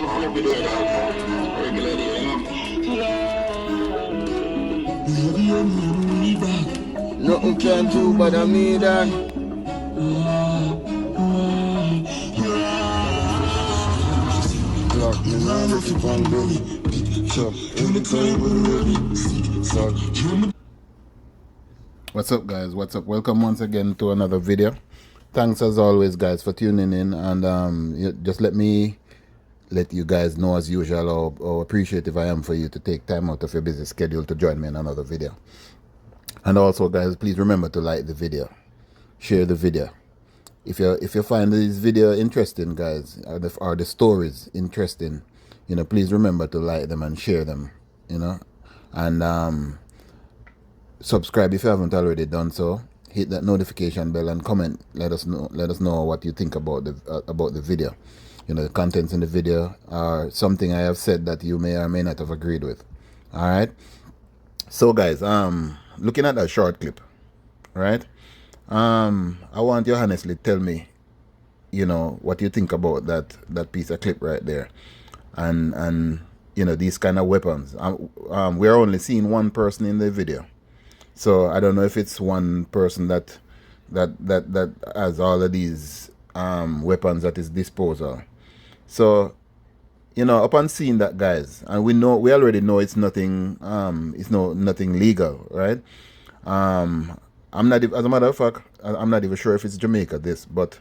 Nothing can do but I need that. Lock me now, let it one day. So, every time we're ready. What's up, guys? What's up? Welcome once again to another video. Thanks as always, guys, for tuning in, and just let you guys know as usual how appreciative I am for you to take time out of your busy schedule to join me in another video. And also, guys, please remember to like the video, share the video. If you find this video interesting, guys, or the stories interesting, please remember to like them and share them, and subscribe if you haven't already done so. Hit that notification bell and comment. Let us know what you think about the video. The contents in the video are something I have said that you may or may not have agreed with. All right. So, guys, looking at that short clip, right? I want you to honestly tell me, what you think about that piece of clip right there, and these kind of weapons. We're only seeing one person in the video. So I don't know if it's one person that has all of these weapons at his disposal. So, upon seeing that, guys, and we already know it's nothing nothing legal, right? I'm not, as a matter of fact, I'm not even sure if it's Jamaica, but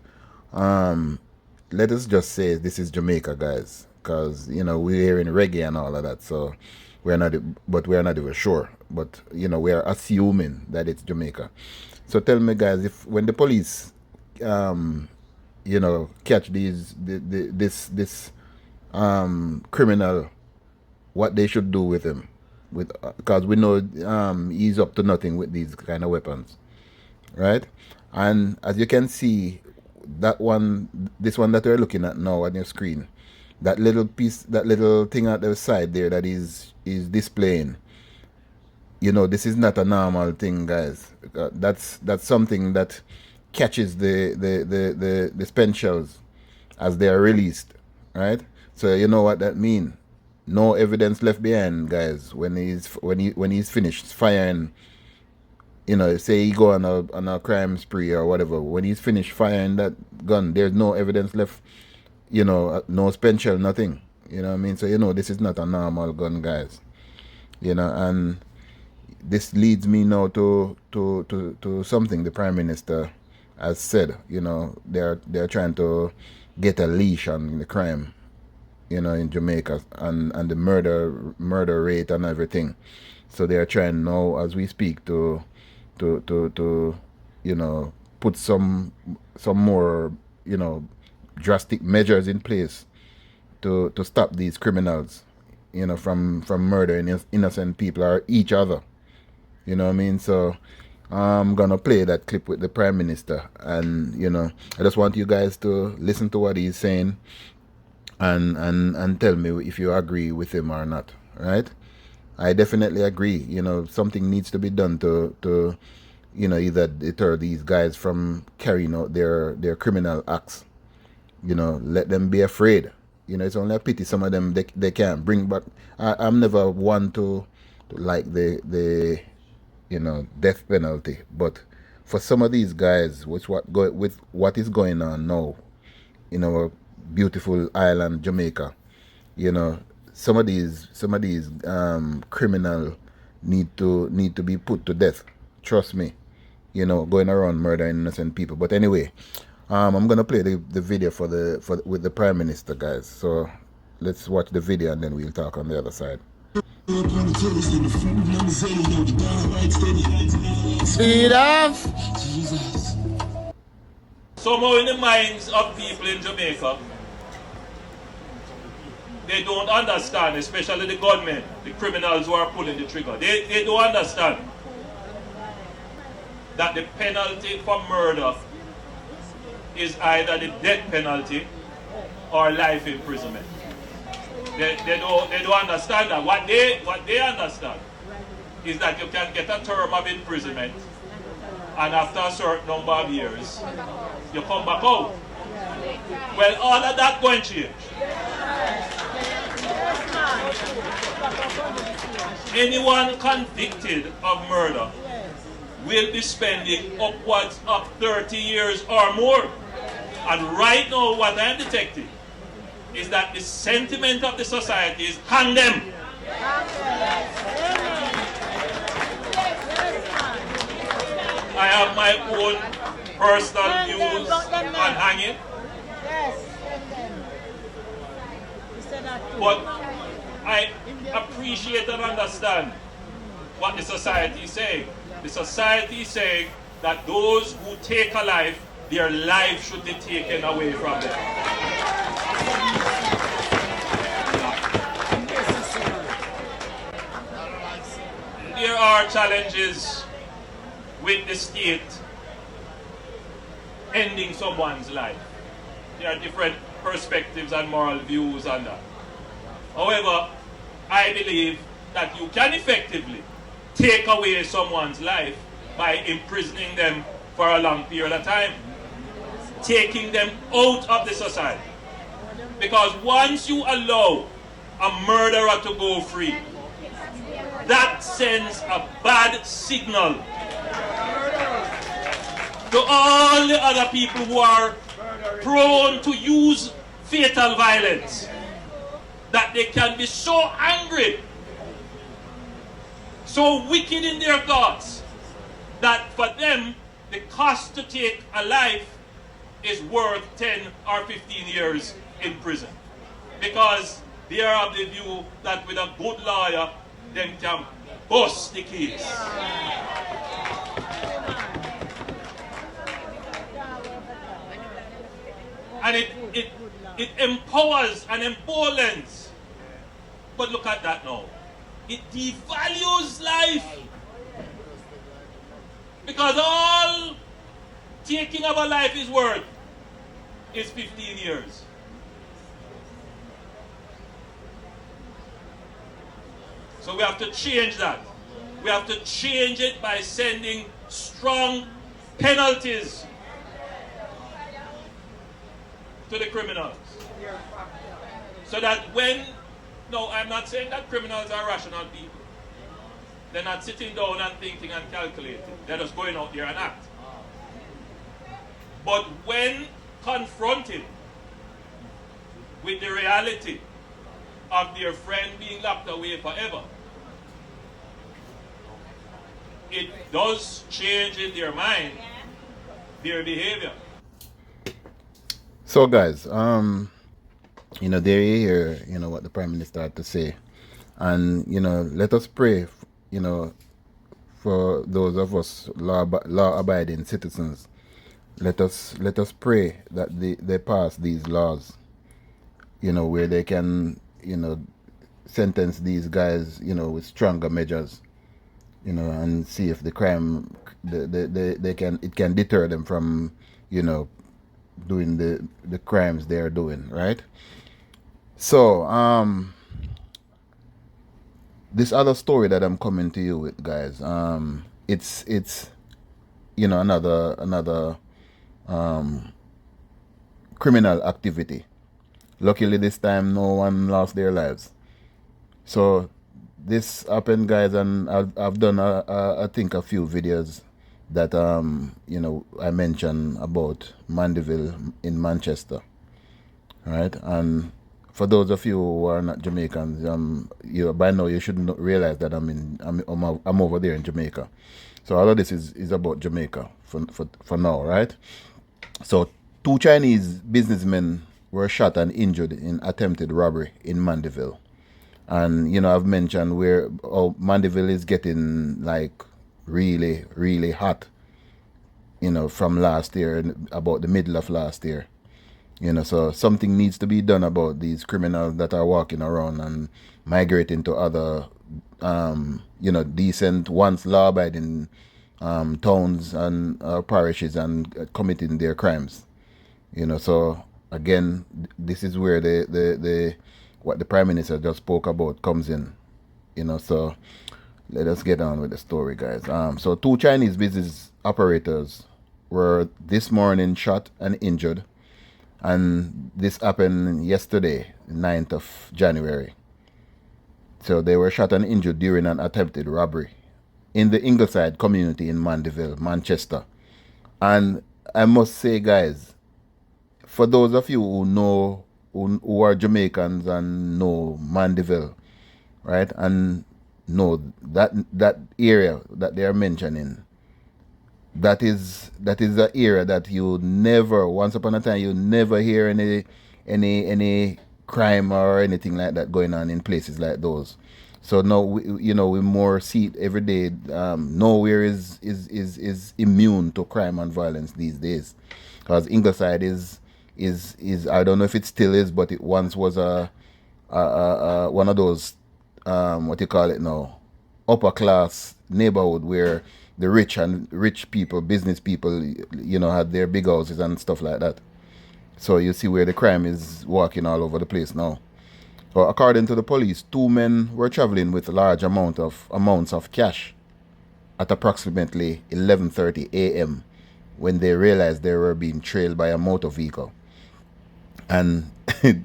let us just say this is Jamaica, guys, because we're hearing reggae and all of that, so we're not even sure, but we are assuming that it's Jamaica. So tell me, guys, if when the police catch this criminal, what they should do with him, because we know he's up to nothing with these kind of weapons, right? And as you can see, this one that we're looking at now on your screen, that little thing at the side there that is displaying, this is not a normal thing, guys. That's something that catches the spent shells as they are released, right? So you know what that means. No evidence left behind, guys. When he's finished firing, say he go on a crime spree or whatever. When he's finished firing that gun, there's no evidence left. No spent shell, nothing. You know what I mean? So this is not a normal gun, guys. And this leads me now to something the Prime Minister has said. They're trying to get a leash on the crime, in Jamaica, and the murder rate and everything. So they are trying now, as we speak, to put some more drastic measures in place to stop these criminals, from murdering innocent people or each other. You know what I mean? So I'm gonna play that clip with the Prime Minister, and I just want you guys to listen to what he's saying and tell me if you agree with him or not, right? I definitely agree. Something needs to be done to either deter these guys from carrying out their criminal acts. Let them be afraid. It's only a pity some of them they can't bring back. I'm never one to like the death penalty, but for some of these guys, with what is going on now in our beautiful island Jamaica, some of these criminal need to be put to death. Trust me. Going around murdering innocent people. But anyway, I'm gonna play the video with the Prime Minister, guys. So let's watch the video and then we'll talk on the other side. Speed up. Somehow in the minds of people in Jamaica, they don't understand, especially the gunmen, the criminals who are pulling the trigger. They don't understand that the penalty for murder is either the death penalty or life imprisonment. They don't understand that. What they understand is that you can get a term of imprisonment, and after a certain number of years, you come back out. Well, all of that going to change. Anyone convicted of murder will be spending upwards of 30 years or more. And right now, what I'm detecting is that the sentiment of the society is hang them. I have my own personal views on hanging. But I appreciate and understand what the society is saying. The society is saying that those who take a life, their life should be taken away from them. There are challenges with the state ending someone's life. There are different perspectives and moral views on that. However, I believe that you can effectively take away someone's life by imprisoning them for a long period of time, taking them out of the society. Because once you allow a murderer to go free, that sends a bad signal to all the other people who are prone to use fatal violence, that they can be so angry, so wicked in their thoughts, that for them the cost to take a life is worth 10 or 15 years in prison. Because they are of the view that with a good lawyer, they can bust the case. And it empowers and emboldens. But look at that now. It devalues life. Because all taking of a life is worth is 15 years. So we have to change that. We have to change it by sending strong penalties to the criminals. So that when, no, I'm not saying that criminals are rational people. They're not sitting down and thinking and calculating. They're just going out there and act. But when confronted with the reality of their friend being locked away forever, it does change in their mind, their behavior. So guys, there you hear, what the Prime Minister had to say. And, let us pray, for those of us law-abiding citizens. Let us pray that they pass these laws, where they can, sentence these guys, with stronger measures, and see if the crime, it can deter them from, doing the crimes they are doing, right? So, this other story that I'm coming to you with, guys, it's another criminal activity. Luckily this time no one lost their lives. So this happened, guys, and I've done I think a few videos that I mentioned about Mandeville in Manchester, right? And for those of you who are not Jamaicans, by now you should realize that I'm over there in Jamaica. So all of this is about Jamaica for now, right? So 2 Chinese businessmen were shot and injured in attempted robbery in Mandeville. And I've mentioned where Mandeville is getting like really, really hot, from last year, about the middle of last year. So something needs to be done about these criminals that are walking around and migrating to other, decent, once law-abiding towns and parishes and committing their crimes. So again, this is where the what the Prime Minister just spoke about comes in. So let us get on with the story, guys. So 2 Chinese business operators were this morning shot and injured. And this happened yesterday, 9th of January. So they were shot and injured during an attempted robbery in the Ingleside community in Mandeville, Manchester. And I must say, guys, for those of you who know, who are Jamaicans and know Mandeville, right, and know that area that they are mentioning, that is an area that you never, once upon a time, you never hear any crime or anything like that going on in places like those. So now we more see it every day. Nowhere is immune to crime and violence these days, because Ingleside is I don't know if it still is, but it once was one of those, what you call it now, upper class neighborhood where the rich people, business people, had their big houses and stuff like that. So you see where the crime is walking all over the place now. So according to the police, two men were traveling with large amounts of cash at approximately 11:30 a.m. when they realized they were being trailed by a motor vehicle. And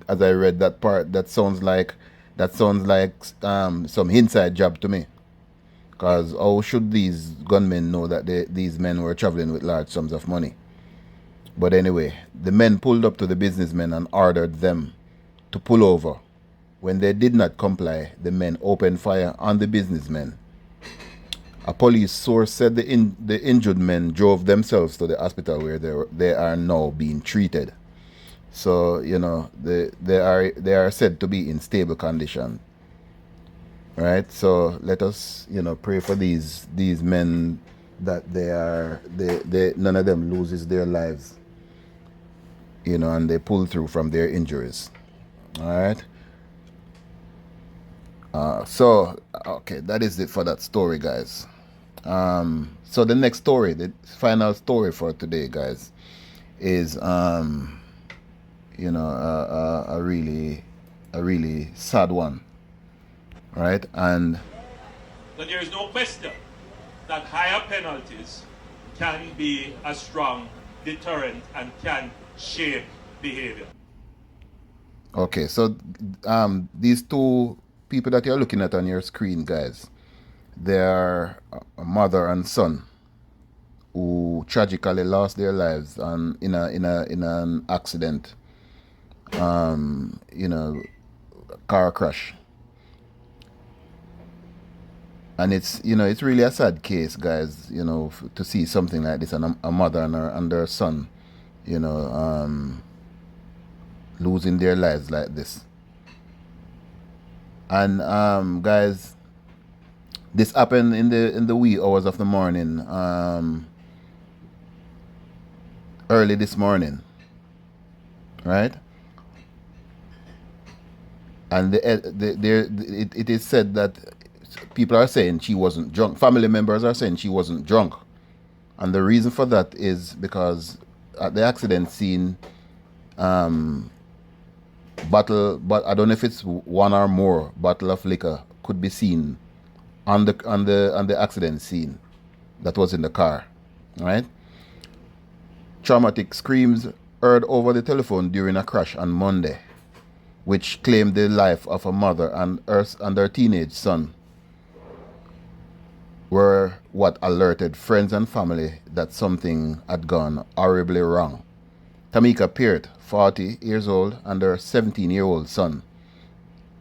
as I read that part, that sounds like some inside job to me. Because how should these gunmen know that these men were traveling with large sums of money? But anyway, the men pulled up to the businessmen and ordered them to pull over. When they did not comply, the men opened fire on the businessmen. A police source said the injured men drove themselves to the hospital where they are now being treated. So they are said to be in stable condition. Right, so let us pray for these men, that they none of them loses their lives, and they pull through from their injuries. All right. So okay, that is it for that story, guys. So the next story, the final story for today, guys, is a really sad one, right? And But there is no question that higher penalties can be a strong deterrent and can shape behavior. okay, so these two people that you're looking at on your screen, guys, they are a mother and son who tragically lost their lives in an accident, car crash. And it's really a sad case, guys, to see something like this, and a mother and her son, losing their lives like this. And guys, this happened in the wee hours of the morning, early this morning, right? And it is said that people are saying she wasn't drunk. Family members are saying she wasn't drunk, and the reason for that is because at the accident scene, but I don't know if it's one or more bottle of liquor could be seen on the accident scene that was in the car, right? Traumatic screams heard over the telephone during a crash on Monday, which claimed the life of a mother and her teenage son, were what alerted friends and family that something had gone horribly wrong. Tamika Peart, 40 years old, and her 17-year-old son,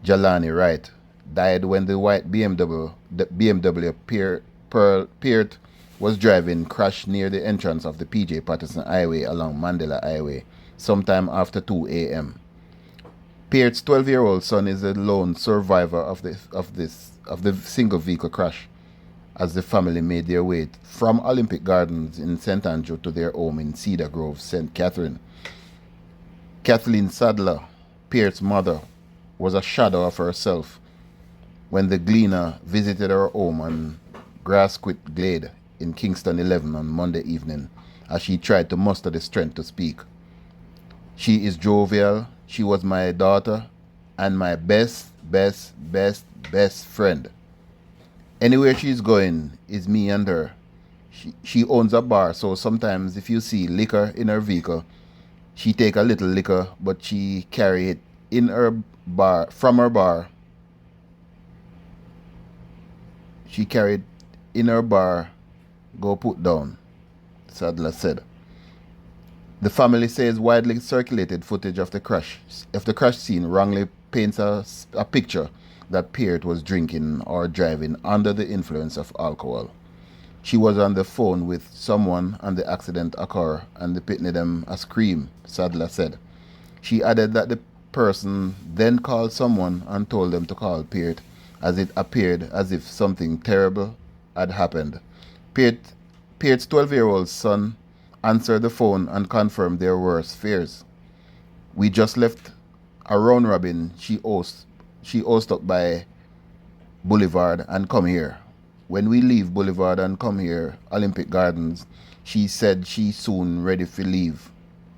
Jelani Wright, died when the white BMW Peart was driving crashed near the entrance of the PJ Patterson Highway along Mandela Highway sometime after 2 a.m. Peart's 12-year-old son is the lone survivor of the single vehicle crash, as the family made their way from Olympic Gardens in St. Andrew to their home in Cedar Grove, St. Catherine. Kathleen Sadler, Peart's mother, was a shadow of herself when the Gleaner visited her home on Grassquit Glade in Kingston 11 on Monday evening, as she tried to muster the strength to speak. She is jovial. She was my daughter and my best friend. Anywhere she's going is me and her. She owns a bar, so sometimes if you see liquor in her vehicle, she take a little liquor, but she carry it in her bar, from her bar, she carried in her bar, go put down, Sadler said. The family says widely circulated footage of the crash scene wrongly paints a picture that Peart was drinking or driving under the influence of alcohol. She was on the phone with someone and the accident occurred and the pitney them a scream, Sadler said. She added that the person then called someone and told them to call Peart, as it appeared as if something terrible had happened. Peart, Peart's 12-year-old son answered the phone and confirmed their worst fears. We just left a round robin she hosts up by Boulevard and come here. When we leave Boulevard and come here, Olympic Gardens, she said she soon ready to leave.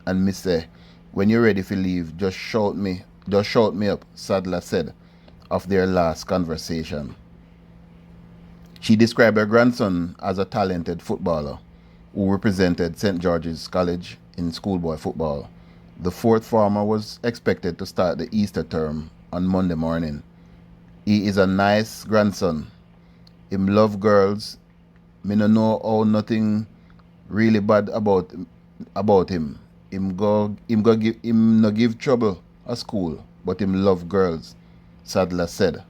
And me say, when you're ready to leave, just shout me up, Sadler said of their last conversation. She described her grandson as a talented footballer who represented St. George's College in schoolboy football. The fourth farmer was expected to start the Easter term on Monday morning. He is a nice grandson. Him love girls. Me no know how nothing really bad about him. Him no give trouble at school, but him love girls, Sadler said.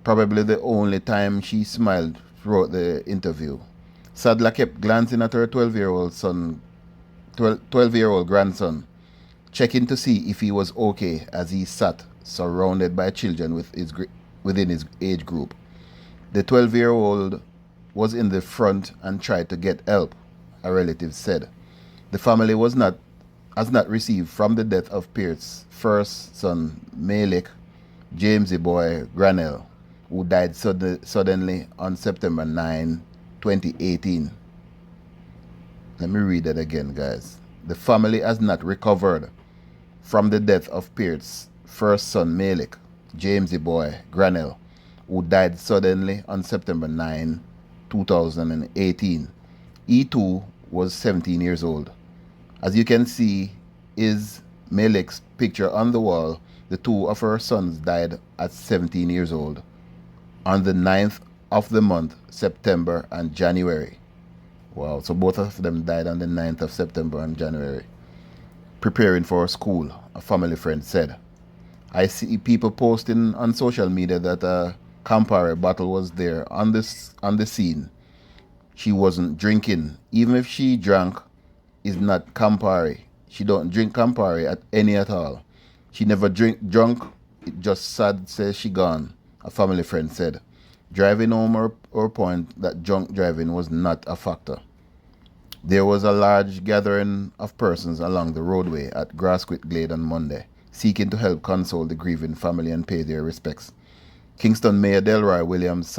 Probably the only time she smiled throughout the interview. Sadler kept glancing at her 12-year-old grandson, checking to see if he was okay as he sat surrounded by children within his age group. The 12-year-old was in the front and tried to get help, a relative said. The family has not received from the death of Peart's first son, Malik, Jamesy Boy Granell, who died suddenly on September 9, 2018. Let me read that again, guys. The family has not recovered from the death of Peart's first son, Malik, Jamesy Boy Granell, who died suddenly on September 9, 2018. He too was 17 years old. As you can see, is Malik's picture on the wall. The two of her sons died at 17 years old on the 9th of the month, September and January. Wow, so both of them died on the 9th of September and January. Preparing for school, a family friend said. I see people posting on social media that a Campari bottle was there on the scene. She wasn't drinking. Even if she drank, it's not Campari. She don't drink Campari at all. She never drunk. It just sad says she gone, a family friend said. Driving home her point that drunk driving was not a factor. There was a large gathering of persons along the roadway at Grasquith Glade on Monday, seeking to help console the grieving family and pay their respects. Kingston Mayor Delroy Williams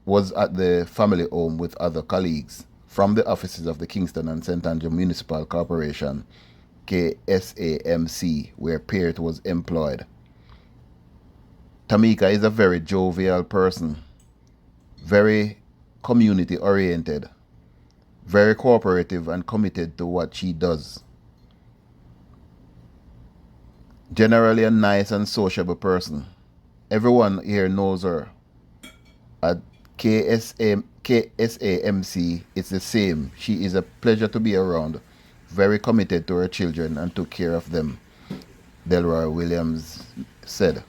was at the family home with other colleagues from the offices of the Kingston and St. Andrew Municipal Corporation, KSAMC, where Peart was employed. Tamika is a very jovial person, very community-oriented, very cooperative and committed to what she does. Generally a nice and sociable person. Everyone here knows her. At KSAMC, it's the same. She is a pleasure to be around, very committed to her children and took care of them, Delroy Williams said.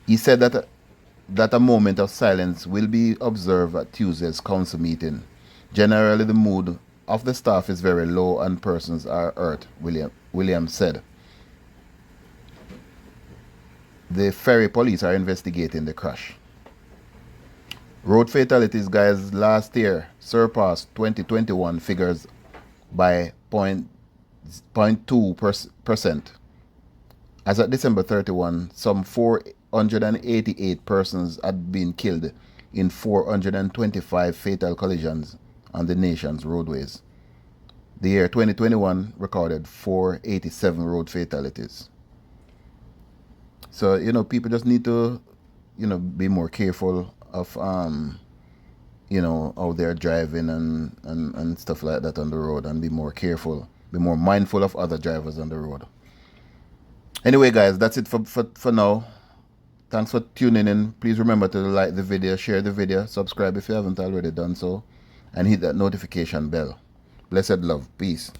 He said that a moment of silence will be observed at Tuesday's council meeting. Generally, the mood of the staff is very low and persons are hurt, Williams said. The ferry police are investigating the crash. Road fatalities, guys, last year surpassed 2021 figures by 0.2%. As of December 31, some 488 persons had been killed in 425 fatal collisions on the nation's roadways. The year 2021 recorded 487 road fatalities. So, people just need to, be more careful of, how they're driving and stuff like that on the road, and be more careful, be more mindful of other drivers on the road. Anyway, guys, that's it for now. Thanks for tuning in. Please remember to like the video, share the video, subscribe if you haven't already done so, and hit that notification bell. Blessed love. Peace.